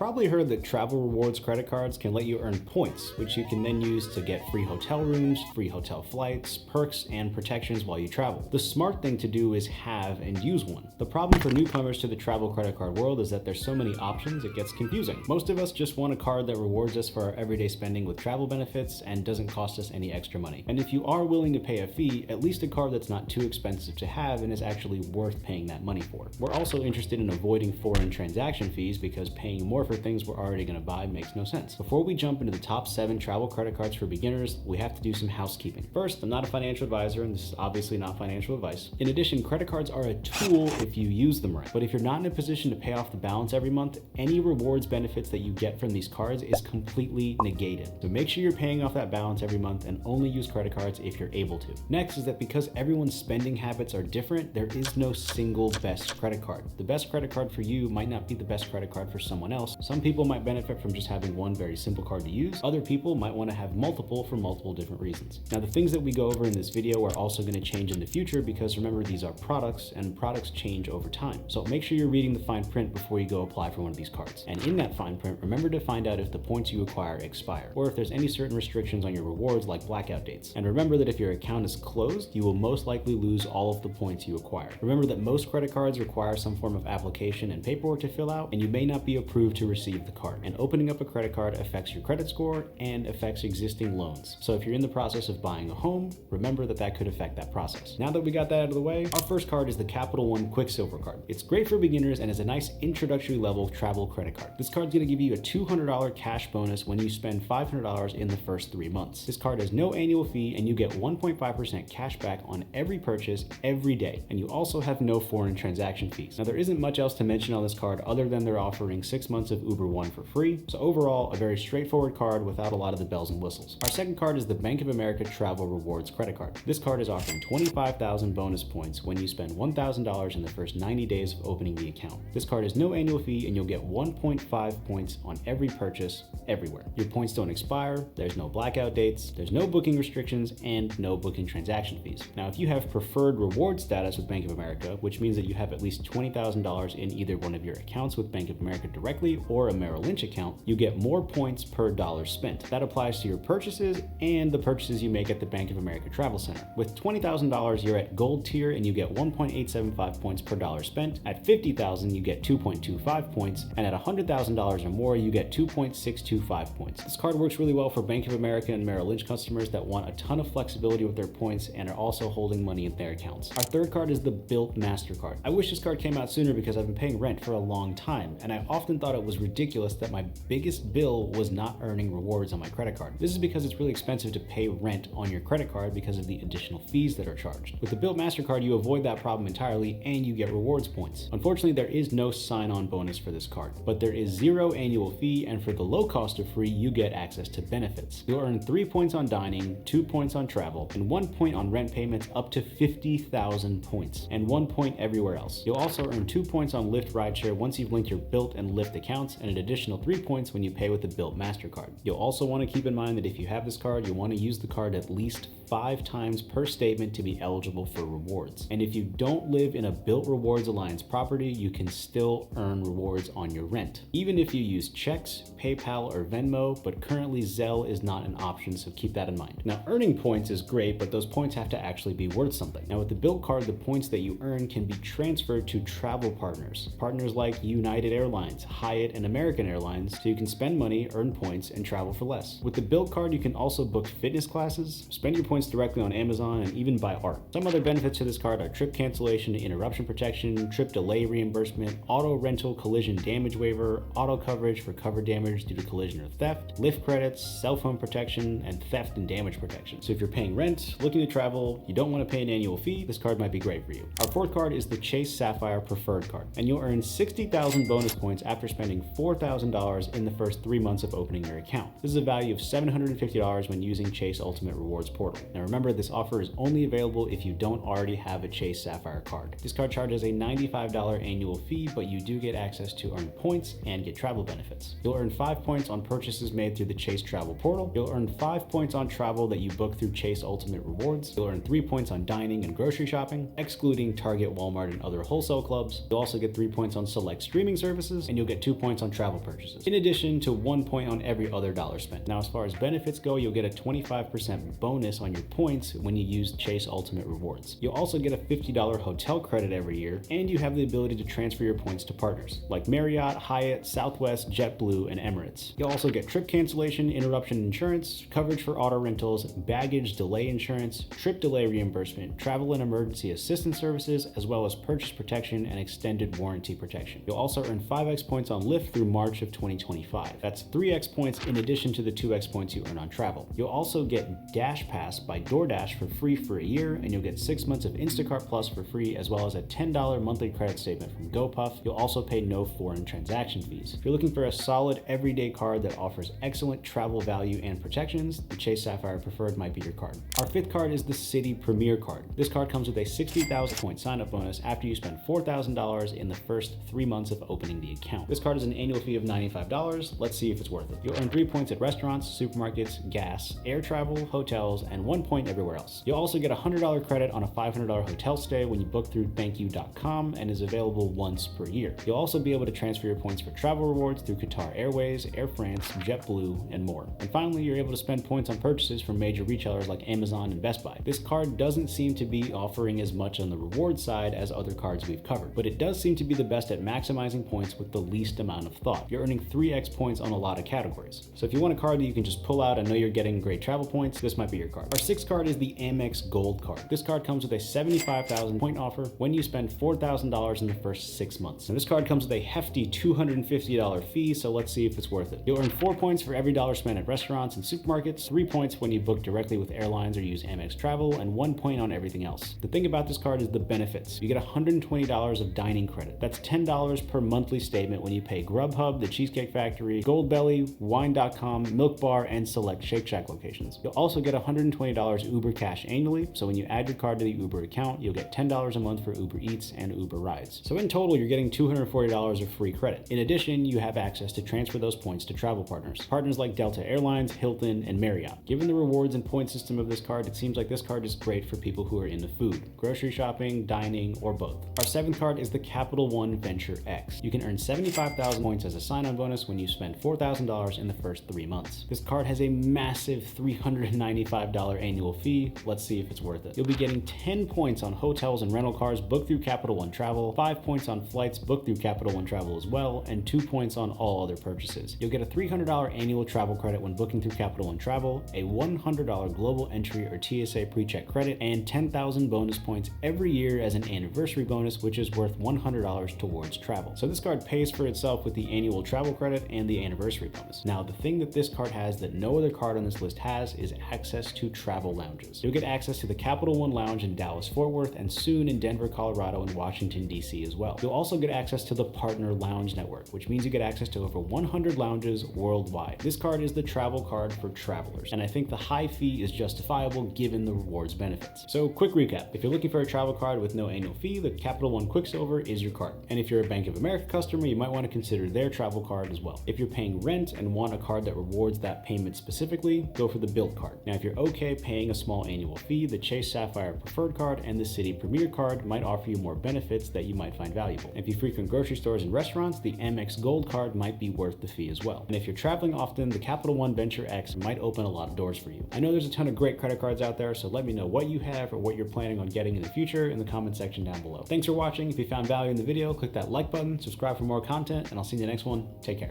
probably heard that travel rewards credit cards can let you earn points, which you can then use to get free hotel rooms, free hotel flights, perks, and protections while you travel. The smart thing to do is have and use one. The problem for newcomers to the travel credit card world is that there's so many options it gets confusing. Most of us just want a card that rewards us for our everyday spending with travel benefits and doesn't cost us any extra money. And if you are willing to pay a fee, at least a card that's not too expensive to have and is actually worth paying that money for. We're also interested in avoiding foreign transaction fees because paying more for things we're already going to buy makes no sense. Before we jump into the top 7 travel credit cards for beginners, we have to do some housekeeping. First, I'm not a financial advisor, and this is obviously not financial advice. In addition, credit cards are a tool if you use them right. But if you're not in a position to pay off the balance every month, any rewards benefits that you get from these cards is completely negated. So make sure you're paying off that balance every month and only use credit cards if you're able to. Next is that because everyone's spending habits are different, there is no single best credit card. The best credit card for you might not be the best credit card for someone else. Some people might benefit from just having one very simple card to use. Other people might want to have multiple for multiple different reasons. Now, the things that we go over in this video are also going to change in the future because remember, these are products and products change over time. So make sure you're reading the fine print before you go apply for one of these cards. And in that fine print, remember to find out if the points you acquire expire or if there's any certain restrictions on your rewards like blackout dates. And remember that if your account is closed, you will most likely lose all of the points you acquire. Remember that most credit cards require some form of application and paperwork to fill out, and you may not be approved to receive the card. And opening up a credit card affects your credit score and affects existing loans. So if you're in the process of buying a home, remember that that could affect that process. Now that we got that out of the way, our first card is the Capital One Quicksilver card. It's great for beginners and is a nice introductory level travel credit card. This card's going to give you a $200 cash bonus when you spend $500 in the first 3 months. This card has no annual fee and you get 1.5% cash back on every purchase every day. And you also have no foreign transaction fees. Now there isn't much else to mention on this card other than they're offering 6 months of Uber One for free. So overall, a very straightforward card without a lot of the bells and whistles. Our second card is the Bank of America Travel Rewards credit card. This card is offering 25,000 bonus points when you spend $1,000 in the first 90 days of opening the account. This card has no annual fee and you'll get 1.5 points on every purchase everywhere. Your points don't expire, there's no blackout dates, there's no booking restrictions, and no booking transaction fees. Now, if you have preferred reward status with Bank of America, which means that you have at least $20,000 in either one of your accounts with Bank of America directly or a Merrill Lynch account, you get more points per dollar spent. That applies to your purchases and the purchases you make at the Bank of America Travel Center. With $20,000, you're at gold tier and you get 1.875 points per dollar spent. At $50,000, you get 2.25 points, and at $100,000 or more, you get 2.625 points. This card works really well for Bank of America and Merrill Lynch customers that want a ton of flexibility with their points and are also holding money in their accounts. Our third card is the Bilt MasterCard. I wish this card came out sooner because I've been paying rent for a long time, and I often thought it was ridiculous that my biggest bill was not earning rewards on my credit card. This is because it's really expensive to pay rent on your credit card because of the additional fees that are charged. With the Bilt MasterCard, you avoid that problem entirely and you get rewards points. Unfortunately, there is no sign-on bonus for this card, but there is 0 annual fee, and for the low cost of free, you get access to benefits. You'll earn 3 points on dining, 2 points on travel, and 1 point on rent payments up to 50,000 points, and 1 point everywhere else. You'll also earn 2 points on Lyft rideshare once you've linked your Bilt and Lyft accounts, and an additional 3 points when you pay with the Bilt MasterCard. You'll also want to keep in mind that if you have this card, you'll want to use the card at least 5 times per statement to be eligible for rewards. And if you don't live in a Bilt Rewards Alliance property, you can still earn rewards on your rent, even if you use checks, PayPal, or Venmo, but currently Zelle is not an option, so keep that in mind. Now, earning points is great, but those points have to actually be worth something. Now, with the Bilt card, the points that you earn can be transferred to travel partners like United Airlines, Hyatt, and American Airlines, so you can spend money, earn points, and travel for less. With the Bilt card, you can also book fitness classes, spend your points directly on Amazon, and even buy art. Some other benefits to this card are trip cancellation, interruption protection, trip delay reimbursement, auto rental collision damage waiver, auto coverage for covered damage due to collision or theft, lift credits, cell phone protection, and theft and damage protection. So if you're paying rent, looking to travel, you don't want to pay an annual fee, this card might be great for you. Our fourth card is the Chase Sapphire Preferred card, and you'll earn 60,000 bonus points after spending $4,000 in the first 3 months of opening your account. This is a value of $750 when using Chase Ultimate Rewards Portal. Now remember, this offer is only available if you don't already have a Chase Sapphire card. This card charges a $95 annual fee, but you do get access to earn points and get travel benefits. You'll earn 5 points on purchases made through the Chase Travel Portal. You'll earn 5 points on travel that you book through Chase Ultimate Rewards. You'll earn 3 points on dining and grocery shopping, excluding Target, Walmart, and other wholesale clubs. You'll also get 3 points on select streaming services, and you'll get 2 points points on travel purchases, in addition to 1 point on every other dollar spent. Now, as far as benefits go, you'll get a 25% bonus on your points when you use Chase Ultimate Rewards. You'll also get a $50 hotel credit every year, and you have the ability to transfer your points to partners like Marriott, Hyatt, Southwest, JetBlue, and Emirates. You'll also get trip cancellation, interruption insurance, coverage for auto rentals, baggage delay insurance, trip delay reimbursement, travel and emergency assistance services, as well as purchase protection and extended warranty protection. You'll also earn 5x points on Lyft through March of 2025. That's 3x points in addition to the 2x points you earn on travel. You'll also get Dash Pass by DoorDash for free for a year, and you'll get 6 months of Instacart Plus for free, as well as a $10 monthly credit statement from GoPuff. You'll also pay no foreign transaction fees. If you're looking for a solid everyday card that offers excellent travel value and protections, the Chase Sapphire Preferred might be your card. Our fifth card is the Citi Premier card. This card comes with a 60,000 point sign-up bonus after you spend $4,000 in the first 3 months of opening the account. This card is an annual fee of $95. Let's see if it's worth it. You'll earn 3 points at restaurants, supermarkets, gas, air travel, hotels, and 1 point everywhere else. You'll also get a $100 credit on a $500 hotel stay when you book through thankyou.com and is available once per year. You'll also be able to transfer your points for travel rewards through Qatar Airways, Air France, JetBlue, and more. And finally, you're able to spend points on purchases from major retailers like Amazon and Best Buy. This card doesn't seem to be offering as much on the reward side as other cards we've covered, but it does seem to be the best at maximizing points with the least amount of thought. You're earning 3x points on a lot of categories. So if you want a card that you can just pull out and know you're getting great travel points, this might be your card. Our sixth card is the Amex Gold card. This card comes with a 75,000 point offer when you spend $4,000 in the first 6 months. And this card comes with a hefty $250 fee, so let's see if it's worth it. You'll earn 4 points for every dollar spent at restaurants and supermarkets, 3 points when you book directly with airlines or use Amex Travel, and 1 point on everything else. The thing about this card is the benefits. You get $120 of dining credit. That's $10 per monthly statement when you pay Grubhub, the Cheesecake Factory, Goldbelly, Wine.com, Milk Bar, and select Shake Shack locations. You'll also get $120 Uber Cash annually, so when you add your card to the Uber account, you'll get $10 a month for Uber Eats and Uber Rides. So in total, you're getting $240 of free credit. In addition, you have access to transfer those points to travel partners like Delta Airlines, Hilton, and Marriott. Given the rewards and point system of this card, it seems like this card is great for people who are into food, grocery shopping, dining, or both. Our seventh card is the Capital One Venture X. You can earn 75,000 points as a sign-on bonus when you spend $4,000 in the first 3 months. This card has a massive $395 annual fee. Let's see if it's worth it. You'll be getting 10 points on hotels and rental cars booked through Capital One Travel, 5 points on flights booked through Capital One Travel as well, and 2 points on all other purchases. You'll get a $300 annual travel credit when booking through Capital One Travel, a $100 global entry or TSA pre-check credit, and 10,000 bonus points every year as an anniversary bonus, which is worth $100 towards travel. So this card pays for itself with the annual travel credit and the anniversary bonus. Now, the thing that this card has that no other card on this list has is access to travel lounges. You'll get access to the Capital One Lounge in Dallas-Fort Worth, and soon in Denver, Colorado, and Washington, D.C. as well. You'll also get access to the Partner Lounge Network, which means you get access to over 100 lounges worldwide. This card is the travel card for travelers, and I think the high fee is justifiable given the rewards benefits. So quick recap, if you're looking for a travel card with no annual fee, the Capital One Quicksilver is your card. And if you're a Bank of America customer, you might want to consider their travel card as well. If you're paying rent and want a card that rewards that payment specifically, go for the Bilt card. Now, if you're okay paying a small annual fee, the Chase Sapphire Preferred card and the Citi Premier card might offer you more benefits that you might find valuable. If you frequent grocery stores and restaurants, the Amex Gold card might be worth the fee as well. And if you're traveling often, the Capital One Venture X might open a lot of doors for you. I know there's a ton of great credit cards out there, so let me know what you have or what you're planning on getting in the future in the comment section down below. Thanks for watching. If you found value in the video, click that like button, subscribe for more content, and I'll see you in the next one. Take care.